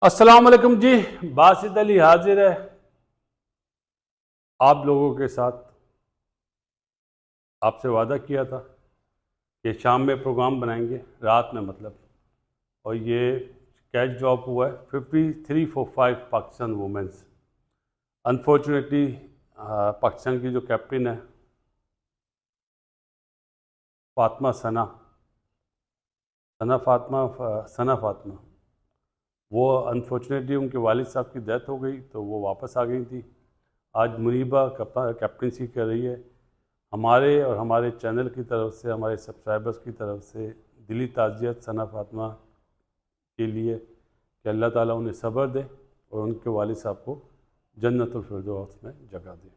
अस्सलाम वालेकुम जी। बासित अली हाजिर है आप लोगों के साथ। आपसे वादा किया था कि शाम में प्रोग्राम बनाएंगे, रात में मतलब, और ये कैच ड्रॉप हुआ है 53 for 5 Pakistan women's. Unfortunately Pakistan की जो कैप्टन है फातिमा सना फातिमा, वो अनफॉर्चुनेटली उनके वालिद साहब की डेथ हो गई तो वो वापस आ गई थी। आज मुनीबा कैप्टनसी कर रही है। हमारे और हमारे चैनल की तरफ से, हमारे सब्सक्राइबर्स की तरफ से दिली ताज़ियत सना फातिमा के लिए कि अल्लाह ताला उन्हें सब्र दे और उनके वालिद साहब को जन्नतुल फिरदौस में जगह दे।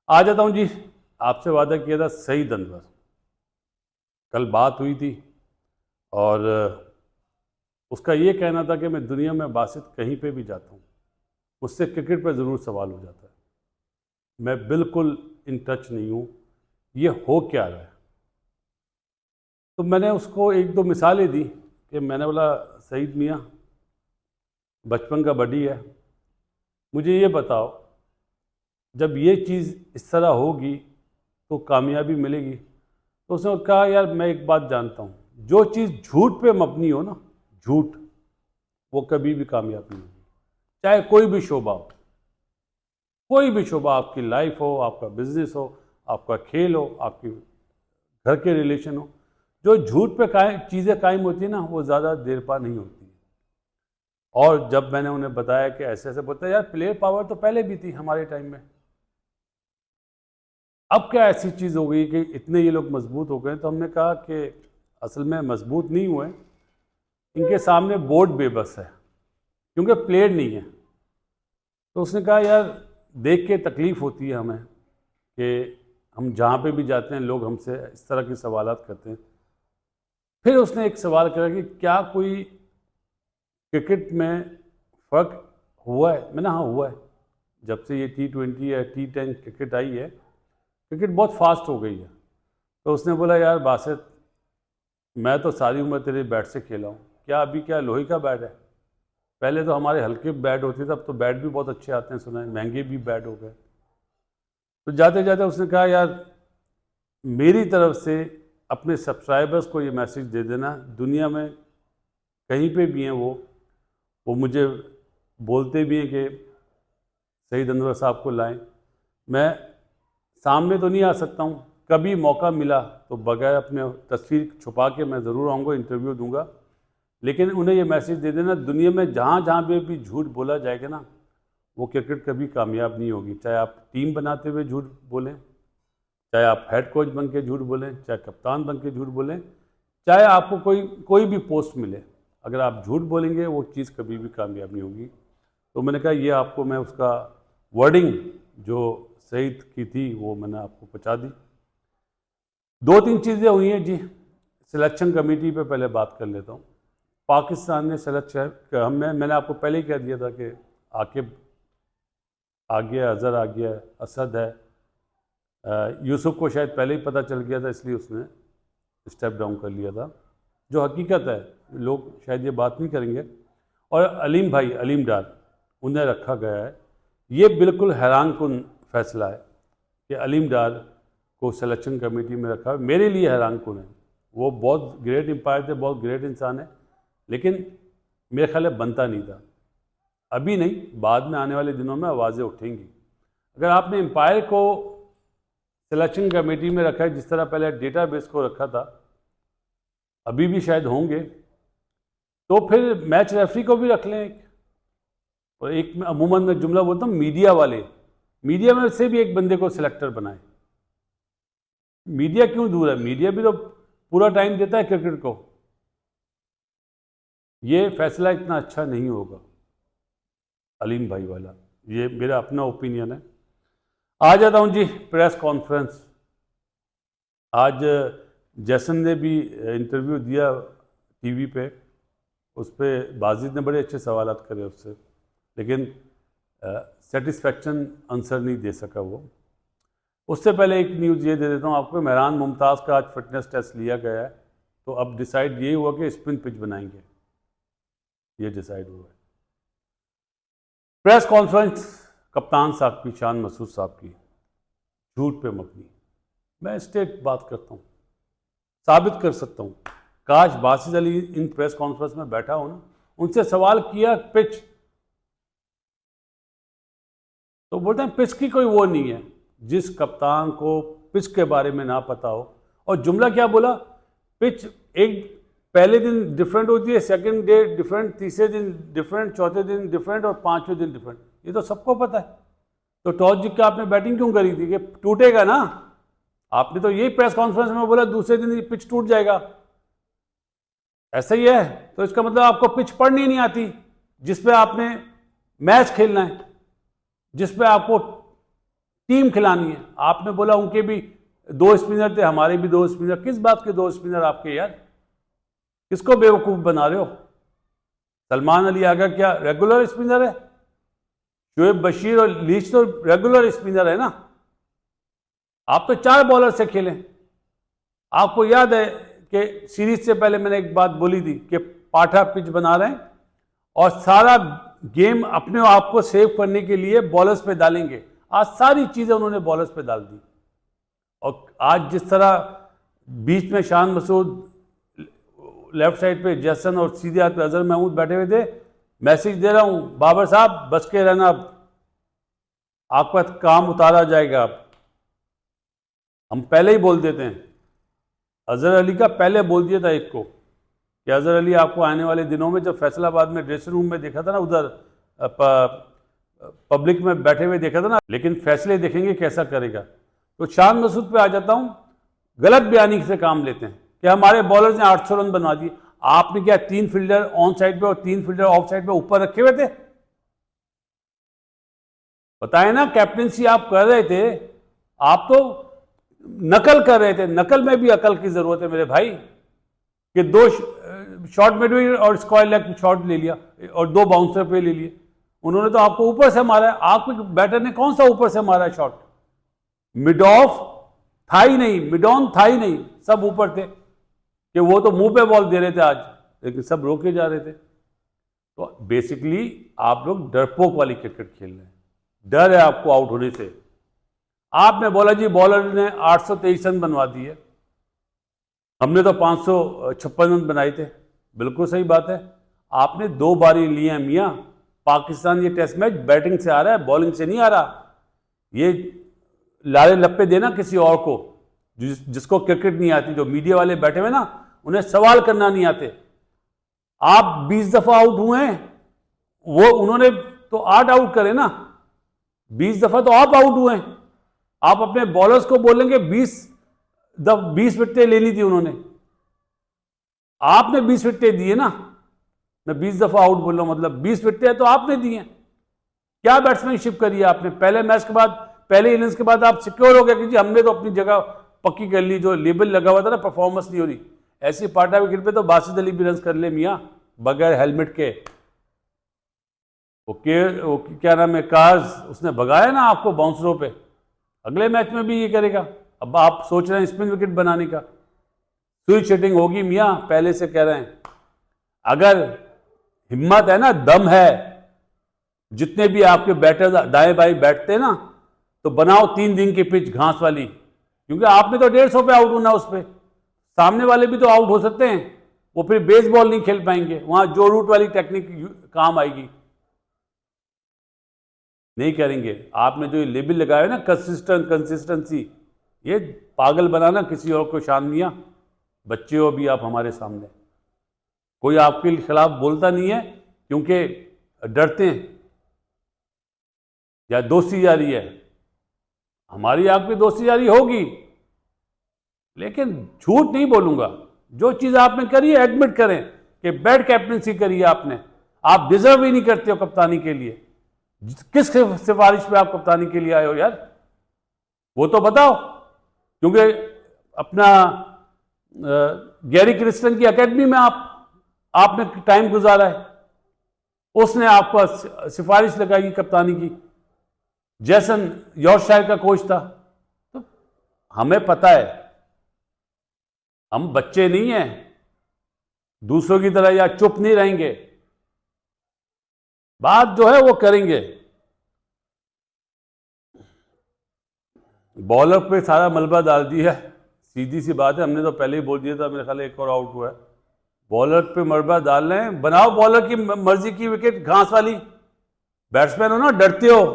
आ जाता हूँ जी, आपसे वादा किया था सईद अनवर। कल बात हुई थी और उसका ये कहना था कि मैं दुनिया में बासित कहीं पे भी जाता हूँ मुझसे क्रिकेट पर ज़रूर सवाल हो जाता है। मैं बिल्कुल इन टच नहीं हूँ, ये हो क्या रहा है। तो मैंने उसको एक दो मिसालें दी कि मैंने बोला सईद मियाँ, बचपन का बडी है, मुझे ये बताओ जब ये चीज़ इस तरह होगी तो कामयाबी मिलेगी। तो उसने कहा यार मैं एक बात जानता हूँ, जो चीज़ झूठ पे मबनी हो ना, झूठ, वो कभी भी कामयाब नहीं होगी। चाहे कोई भी शोबा हो, कोई भी शोबा, आपकी लाइफ हो, आपका बिजनेस हो, आपका खेल हो, आपकी घर के रिलेशन हो, जो झूठ पे चीज़ें कायम होती है ना, वो ज़्यादा देर पा नहीं होती है। और जब मैंने उन्हें बताया कि ऐसे ऐसे, बोलते यार प्लेयर पावर तो पहले भी थी हमारे टाइम में, अब क्या ऐसी चीज़ हो गई कि इतने ये लोग मजबूत हो गए। तो हमने कहा कि असल में मजबूत नहीं हुए, इनके सामने बोर्ड बेबस है क्योंकि प्लेयर नहीं है। तो उसने कहा यार देख के तकलीफ़ होती है हमें कि हम जहाँ पे भी जाते हैं लोग हमसे इस तरह के सवालात करते हैं। फिर उसने एक सवाल करा कि क्या कोई क्रिकेट में फ़र्क हुआ है। मैंने हाँ हुआ है, जब से ये T20 या T10 क्रिकेट आई है, क्रिकेट बहुत फास्ट हो गई है। तो उसने बोला यार बासित, मैं तो सारी उम्र तेरे बैट से खेला हूँ, क्या अभी क्या लोहे का बैट है? पहले तो हमारे हल्के बैट होते थे, अब तो बैट भी बहुत अच्छे आते हैं, सुना है महंगे भी बैट हो गए। तो जाते जाते उसने कहा यार मेरी तरफ से अपने सब्सक्राइबर्स को ये मैसेज दे देना, दुनिया में कहीं पे भी हैं वो मुझे बोलते भी हैं कि सईद अनवर साहब को लाएं। मैं सामने तो नहीं आ सकता हूँ, कभी मौका मिला तो बगैर अपने तस्वीर छुपा के मैं ज़रूर आऊँगा, इंटरव्यू दूंगा। लेकिन उन्हें ये मैसेज दे देना, दुनिया में जहाँ जहाँ भी झूठ बोला जाएगा ना, वो क्रिकेट कभी कामयाब नहीं होगी। चाहे आप टीम बनाते हुए झूठ बोलें, चाहे आप हेड कोच बन के झूठ बोलें, चाहे कप्तान बन के झूठ बोलें, चाहे आपको कोई कोई भी पोस्ट मिले, अगर आप झूठ बोलेंगे वो चीज़ कभी भी कामयाब नहीं होगी। तो मैंने कहा ये आपको मैं उसका वर्डिंग जो सईद की थी वो मैंने आपको पहुँचा दी। दो तीन चीज़ें हुई हैं जी। सिलेक्शन कमेटी पे पहले बात कर लेता हूँ। पाकिस्तान ने सेलेक्शन, मैंने आपको पहले ही कह दिया था कि आकिब आ गया, अज़हर आ गया, असद है, यूसुफ को शायद पहले ही पता चल गया था इसलिए उसने स्टेप डाउन कर लिया था, जो हकीकत है, लोग शायद ये बात नहीं करेंगे। और अलीम भाई, अलीम डार, उन्हें रखा गया है। ये बिल्कुल हैरान कुन फैसला है कि अलीम डार को सिलेक्शन कमेटी में रखा है। मेरे लिए हैरान कुन है। वो बहुत ग्रेट एम्पायर थे, बहुत ग्रेट इंसान है, लेकिन मेरे ख्याल बनता नहीं था। अभी नहीं, बाद में आने वाले दिनों में आवाज़ें उठेंगी। अगर आपने एम्पायर को सिलेक्शन कमेटी में रखा है, जिस तरह पहले डेटाबेस को रखा था, अभी भी शायद होंगे, तो फिर मैच रेफरी को भी रख लें और एक में अमूमन मैं जुमला बोलता हूँ, मीडिया वाले, मीडिया में से भी एक बंदे को सिलेक्टर बनाए। मीडिया क्यों दूर है? मीडिया भी तो पूरा टाइम देता है क्रिकेट को। ये फैसला इतना अच्छा नहीं होगा अलीम भाई वाला, ये मेरा अपना ओपिनियन है। आ जाता हूँ जी प्रेस कॉन्फ्रेंस। आज जैसन ने भी इंटरव्यू दिया टीवी पे, उस पर बाजिद ने बड़े अच्छे सवाल करे उससे, लेकिन सेटिस्फैक्शन आंसर नहीं दे सका वो। उससे पहले एक न्यूज़ ये दे देता हूँ आपको, मेहरान मुमताज़ का आज फिटनेस टेस्ट लिया गया है, तो अब डिसाइड ये हुआ कि स्पिन पिच बनाएंगे, ये डिसाइड हुआ है। प्रेस कॉन्फ्रेंस कप्तान साहब की, शान मसूद साहब की, झूठ पे मबनी। मैं स्ट्रेट बात करता हूँ, साबित कर सकता हूँ। काश बासित अली इन प्रेस कॉन्फ्रेंस में बैठा हो ना, उनसे सवाल किया पिच, तो बोलते हैं पिच की कोई वो नहीं है। जिस कप्तान को पिच के बारे में ना पता हो, और जुमला क्या बोला, पिच एक पहले दिन डिफरेंट होती है, सेकंड डे डिफरेंट, तीसरे दिन डिफरेंट, चौथे दिन डिफरेंट और पांचवें दिन डिफरेंट। ये तो सबको पता है। तो टॉस जीत के आपने बैटिंग क्यों करी थी कि टूटेगा ना? आपने तो यही प्रेस कॉन्फ्रेंस में बोला दूसरे दिन पिच टूट जाएगा। ऐसा ही है, तो इसका मतलब आपको पिच पढ़नी नहीं आती जिसपे आपने मैच खेलना है, जिसपे आपको टीम खिलानी है। आपने बोला उनके भी 2 स्पिनर थे, हमारे भी 2 स्पिनर। किस बात के 2 स्पिनर आपके यार? किसको बेवकूफ बना रहे हो? सलमान अली आगा क्या रेगुलर स्पिनर है? शोएब बशीर और लीच तो रेगुलर स्पिनर है ना। आप तो 4 बॉलर से खेलें। आपको याद है कि सीरीज से पहले मैंने एक बात बोली थी कि पाठा पिच बना रहे हैं और सारा गेम अपने आप को सेव करने के लिए बॉलर्स पे डालेंगे। आज सारी चीजें उन्होंने बॉलर्स पे डाल दी। और आज जिस तरह बीच में शान मसूद, लेफ्ट साइड पे जैसन और सीधे हाथ पे अजहर महमूद बैठे हुए थे, मैसेज दे रहा हूं बाबर साहब बच के रहना, आपका काम उतारा जाएगा। अब हम पहले ही बोल देते हैं। अजहर अली का पहले बोल दिया था एक को कि अजहर अली आपको आने वाले दिनों में, जब फैसलाबाद में ड्रेसिंग रूम में देखा था ना, उधर पब्लिक में बैठे हुए देखा था ना, लेकिन फैसले देखेंगे कैसा करेगा। तो शान मसूद पे आ जाता हूं। गलत बयानी से काम लेते हैं कि हमारे बॉलर्स ने 800 रन बनवा दिए। आपने क्या 3 फील्डर ऑन साइड पे और 3 फील्डर ऑफ साइड पे ऊपर रखे हुए थे? बताए ना, कैप्टनसी आप कर रहे थे, आप तो नकल कर रहे थे। नकल में भी अकल की जरूरत है मेरे भाई, कि 2 शॉट मिड और स्क्वायर लेग शॉट ले लिया और 2 बाउंसर पे ले लिए। उन्होंने तो आपको ऊपर से मारा है। आपके बैटर ने कौन सा ऊपर से मारा शॉट? मिड ऑफ था ही नहीं, मिड ऑन था ही नहीं, सब ऊपर थे कि वो तो मुंह पे बॉल दे रहे थे आज, लेकिन सब रोके जा रहे थे। तो बेसिकली आप लोग डरपोक वाली क्रिकेट खेल रहे हैं। डर है आपको आउट होने से। आपने बोला जी बॉलर ने 823 रन बनवा दिए, हमने तो 556 रन बनाए थे। बिल्कुल सही बात है, आपने 2 बारी लिए हैं मियाँ। पाकिस्तान ये टेस्ट मैच बैटिंग से आ रहा है, बॉलिंग से नहीं आ रहा। ये लाले लप्पे देना किसी और को, जिसको क्रिकेट नहीं आती। जो मीडिया वाले बैठे हुए ना, उन्हें सवाल करना नहीं आते। आप 20 दफा आउट हुए हैं, वो उन्होंने तो 8 आउट करे ना। 20 दफा तो आप आउट हुए हैं। आप अपने बॉलर्स को बोलेंगे 20 विकेटें लेनी थी उन्होंने, आपने 20 विकेटें दिए ना। मैं 20 दफा आउट बोल रहा हूं, मतलब 20 विकेटें तो आपने दी हैं। क्या बैट्समैनशिप करी है आपने? पहले मैच के बाद, पहले इनिंग्स के बाद आप सिक्योर हो गए कि जी हमने तो अपनी जगह पक्की कर ली। जो लेबल लगा हुआ था ना परफॉर्मेंस नहीं हो रही, ऐसी पाटा विकेट पे तो बासित अली भी रन कर ले मियाँ बगैर हेलमेट के। वो क्या नाम है, कार्स, उसने भगाया ना आपको बाउंसरों पे। अगले मैच में भी ये करेगा। अब आप सोच रहे हैं स्पिन विकेट बनाने का, सुई चीटिंग होगी मियाँ, पहले से कह रहे हैं। अगर हिम्मत है ना, दम है, जितने भी आपके बैटर दाएं बाएं बैठते हैं ना, तो बनाओ 3 दिन की पिच घास वाली, क्योंकि आपने तो 150 पे आउट होना उस पर। सामने वाले भी तो आउट हो सकते हैं, वो फिर बेसबॉल नहीं खेल पाएंगे। वहां जो रूट वाली टेक्निक काम आएगी, नहीं करेंगे। आपने जो लेबल लगाया ना कंसिस्टेंसी, ये पागल बनाना किसी और को शान मियां। बच्चे हो भी आप हमारे सामने, कोई आपके खिलाफ बोलता नहीं है क्योंकि डरते हैं या दोस्ती जारी है। हमारी आपकी दोस्ती जारी होगी, लेकिन झूठ नहीं बोलूंगा। जो चीज आपने करी है एडमिट करें कि बैड कैप्टनसी करी है आपने। आप डिजर्व ही नहीं करते हो कप्तानी के लिए। किस सिफारिश पे आप कप्तानी के लिए आए हो यार, वो तो बताओ। क्योंकि अपना गैरी क्रिस्टन की एकेडमी में आपने टाइम गुजारा है, उसने आपको सिफारिश लगाई कप्तानी की। जैसन यॉर्कशायर का कोच था। तो हमें पता है, हम बच्चे नहीं हैं, दूसरों की तरह या चुप नहीं रहेंगे। बात जो है वो करेंगे। बॉलर पे सारा मलबा डाल दिया है, सीधी सी बात है, हमने तो पहले ही बोल दिया था, मेरे ख्याल एक और आउट हुआ है। बॉलर पे मलबा डाल रहे हैं, बनाओ बॉलर की मर्जी की विकेट घास वाली। बैट्समैन हो ना, डरते हो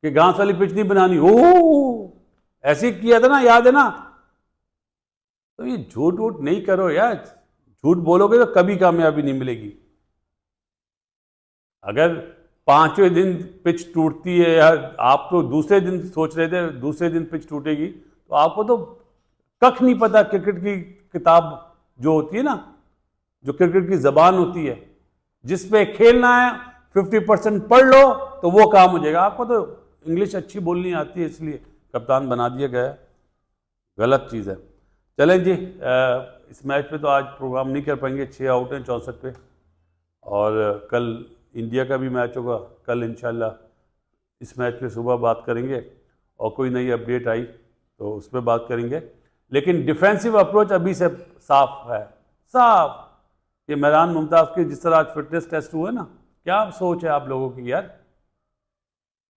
कि घास वाली पिच नहीं बनानी, ओ ऐसे ही किया था ना, याद है ना। तो ये झूठ वूठ नहीं करो यार, झूठ बोलोगे तो कभी कामयाबी नहीं मिलेगी। अगर 5वें दिन पिच टूटती है, या आप तो दूसरे दिन सोच रहे थे दूसरे दिन पिच टूटेगी, तो आपको तो कख नहीं पता क्रिकेट की किताब जो होती है ना, जो क्रिकेट की जबान होती है, जिस पे खेलना है 50% पढ़ लो तो वो काम हो जाएगा। आपको तो इंग्लिश अच्छी बोलनी आती है, इसलिए कप्तान बना दिया गया है। गलत चीज़ है। चलें जी, इस मैच पे तो आज प्रोग्राम नहीं कर पाएंगे, 6 आउट हैं 64 पे, और कल इंडिया का भी मैच होगा। कल इंशाल्लाह इस मैच पे सुबह बात करेंगे, और कोई नई अपडेट आई तो उस पर बात करेंगे। लेकिन डिफेंसिव अप्रोच अभी से साफ है, साफ। ये मेहरान मुमताज़ के जिस तरह आज फिटनेस टेस्ट हुए ना, क्या सोच है आप लोगों की यार।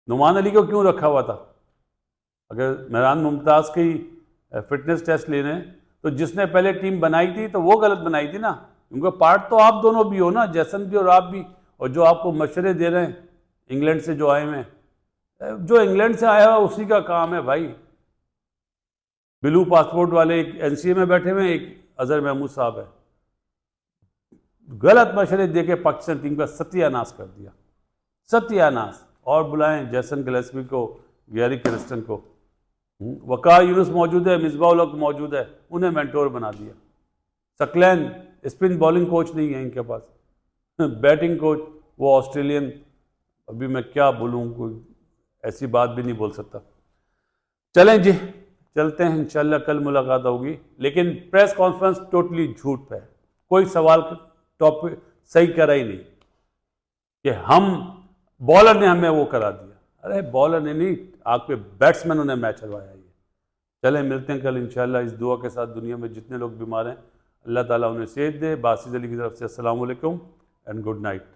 नुमान अली को क्यों रखा हुआ था? अगर मेहरान मुमताज़ की फिटनेस टेस्ट लेने, तो जिसने पहले टीम बनाई थी तो वो गलत बनाई थी ना, क्योंकि पार्ट तो आप दोनों भी हो ना, जैसन भी और आप भी। और जो आपको मशवरे दे रहे हैं इंग्लैंड से जो आए हुए हैं, जो इंग्लैंड से आया हुआ उसी का काम है भाई। ब्लू पासपोर्ट वाले एक एनसीए में बैठे हुए हैं, एक अजहर महमूद साहब है, गलत मशवरे दे के पाकिस्तान टीम का सत्यानाश कर दिया, सत्यानाश। और बुलाएं जैसन गिलेस्पी को, गैरी क्रिस्टन को, वकार यूनुस मौजूद है, मिसबाउल हक मौजूद है, उन्हें मेंटोर बना दिया। सकलैन स्पिन बॉलिंग कोच नहीं है इनके पास, बैटिंग कोच वो ऑस्ट्रेलियन। अभी मैं क्या बोलूँ, कोई ऐसी बात भी नहीं बोल सकता। चलें जी, चलते हैं, इंशाल्लाह कल मुलाकात होगी। लेकिन प्रेस कॉन्फ्रेंस टोटली झूठ है, कोई सवाल टॉपिक सही करा ही नहीं कि हम बॉलर ने हमें वो करा दिया। अरे बॉलर ने नहीं, आपके बैट्समैनों ने मैच हरवाया। ये चलें, मिलते हैं कल इंशाल्लाह इस दुआ के साथ। दुनिया में जितने लोग बीमार हैं, अल्लाह ताला उन्हें सेहत दे। बासित अली की तरफ से अस्सलाम वालेकुम एंड गुड नाइट।